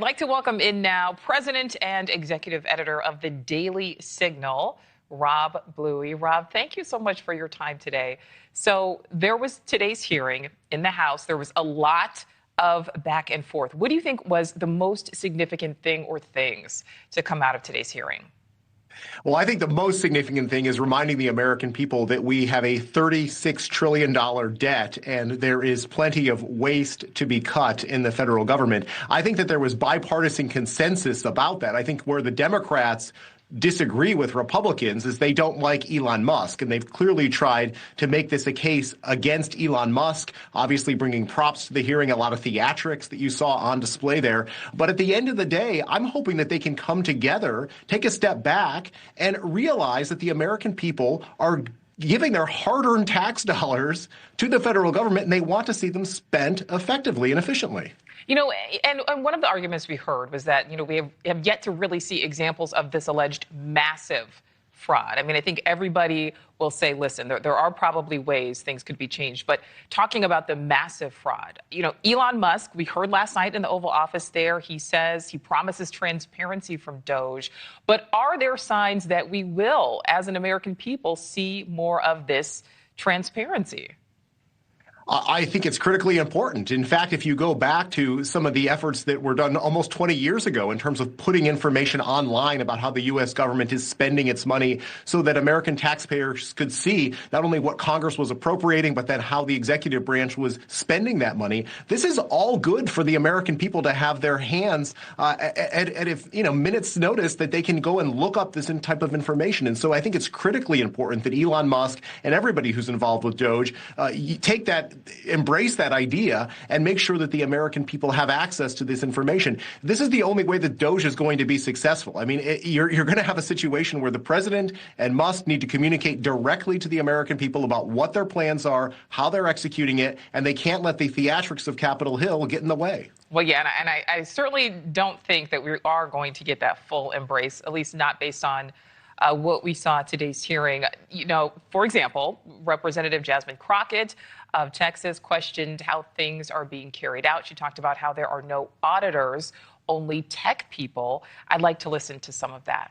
I'd like to welcome in now President and Executive Editor of the Daily Signal, Rob Bluey. Rob, thank you so much for your time today. So there was today's hearing in the House. There was a lot of back and forth. What do you think was the most significant thing or things to come out of today's hearing? Well, I think the most significant thing is reminding the American people that we have a $36 trillion debt and there is plenty of waste to be cut in the federal government. I think that there was bipartisan consensus about that. I think where the Democrats disagree with Republicans is they don't like Elon Musk, and they've clearly tried to make this a case against Elon Musk, obviously bringing props to the hearing, a lot of theatrics that you saw on display there. But at the end of the day, I'm hoping that they can come together, take a step back, and realize that the American people are giving their hard-earned tax dollars to the federal government, and they want to see them spent effectively and efficiently. You know, and one of the arguments we heard was that, you know, we have yet to really see examples of this alleged massive fraud. I mean, I think everybody will say, listen, there are probably ways things could be changed. But talking about the massive fraud, you know, Elon Musk, we heard last night in the Oval Office there, he says he promises transparency from DOGE. But are there signs that we will, as an American people, see more of this transparency? I think it's critically important. In fact, if you go back to some of the efforts that were done almost 20 years ago in terms of putting information online about how the U.S. government is spending its money so that American taxpayers could see not only what Congress was appropriating, but then how the executive branch was spending that money, this is all good for the American people to have their hands at if, you know, minutes notice that they can go and look up this type of information. And so I think it's critically important that Elon Musk and everybody who's involved with DOGE embrace that idea and make sure that the American people have access to this information. This is the only way that DOGE is going to be successful. I mean, you're going to have a situation where the president and Musk need to communicate directly to the American people about what their plans are, how they're executing it, and they can't let the theatrics of Capitol Hill get in the way. Well, yeah, and I certainly don't think that we are going to get that full embrace, at least not based on what we saw at today's hearing. You know, for example, Representative Jasmine Crockett of Texas questioned how things are being carried out. She talked about how there are no auditors, only tech people. I'd like to listen to some of that.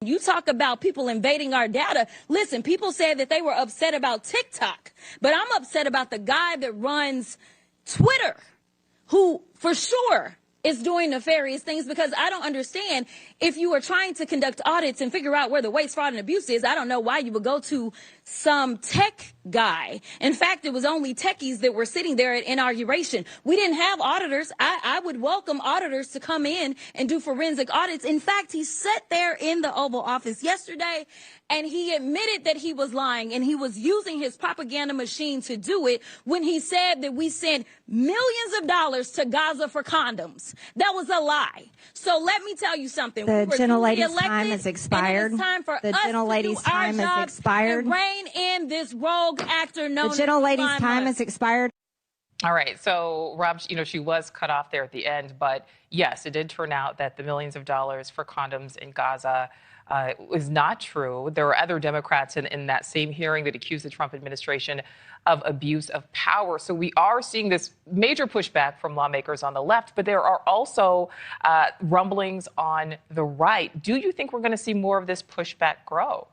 You talk about people invading our data. Listen, people said that they were upset about TikTok, but I'm upset about the guy that runs Twitter, who for sure is doing nefarious things, because I don't understand, if you are trying to conduct audits and figure out where the waste, fraud, and abuse is, I don't know why you would go to some tech guy. In fact, it was only techies that were sitting there at inauguration. We didn't have auditors. I would welcome auditors to come in and do forensic audits. In fact, he sat there in the Oval Office yesterday and he admitted that he was lying, and he was using his propaganda machine to do it when he said that we sent millions of dollars to Gaza for condoms. That was a lie. So let me tell you something. The gentlelady's time has expired. It's time for the us gentlelady's to do time our has expired. And rein in this rogue actor known The gentlelady's as time has expired. All right. So, Rob, you know, she was cut off there at the end. But yes, it did turn out that the millions of dollars for condoms in Gaza was not true. There were other Democrats in that same hearing that accused the Trump administration of abuse of power. So we are seeing this major pushback from lawmakers on the left, but there are also rumblings on the right. Do you think we're going to see more of this pushback grow?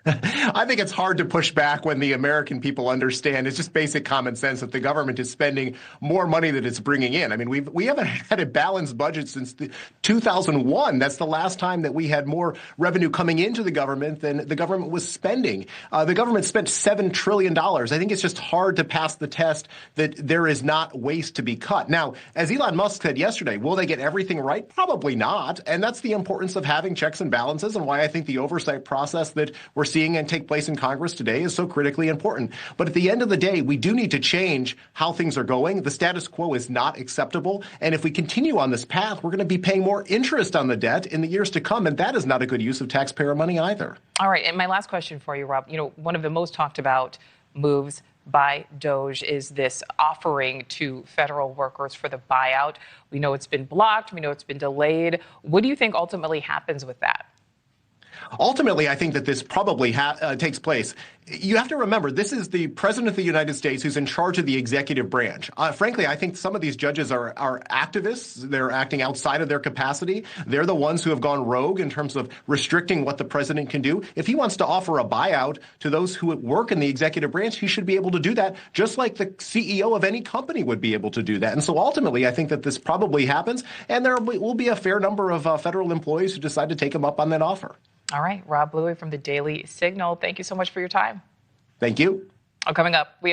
I think it's hard to push back when the American people understand. It's just basic common sense that the government is spending more money than it's bringing in. I mean, we haven't had a balanced budget since 2001. That's the last time that we had more revenue coming into the government than the government was spending. The government spent $7 trillion. I think it's just hard to pass the test that there is not waste to be cut. Now, as Elon Musk said yesterday, will they get everything right? Probably not. And that's the importance of having checks and balances, and why I think the oversight process that we're seeing and take place in Congress today is so critically important. But at the end of the day, we do need to change how things are going. The status quo is not acceptable. And if we continue on this path, we're going to be paying more interest on the debt in the years to come. And that is not a good use of taxpayer money either. All right. And my last question for you, Rob, you know, one of the most talked about moves by DOGE is this offering to federal workers for the buyout. We know it's been blocked. We know it's been delayed. What do you think ultimately happens with that? Ultimately, I think that this probably takes place. You have to remember, this is the President of the United States who's in charge of the executive branch. Frankly, I think some of these judges are activists. They're acting outside of their capacity. They're the ones who have gone rogue in terms of restricting what the president can do. If he wants to offer a buyout to those who work in the executive branch, he should be able to do that, just like the CEO of any company would be able to do that. And so ultimately, I think that this probably happens, and there will be a fair number of federal employees who decide to take him up on that offer. All right, Rob Bluey from the Daily Signal, thank you so much for your time. Thank you. Coming up, we have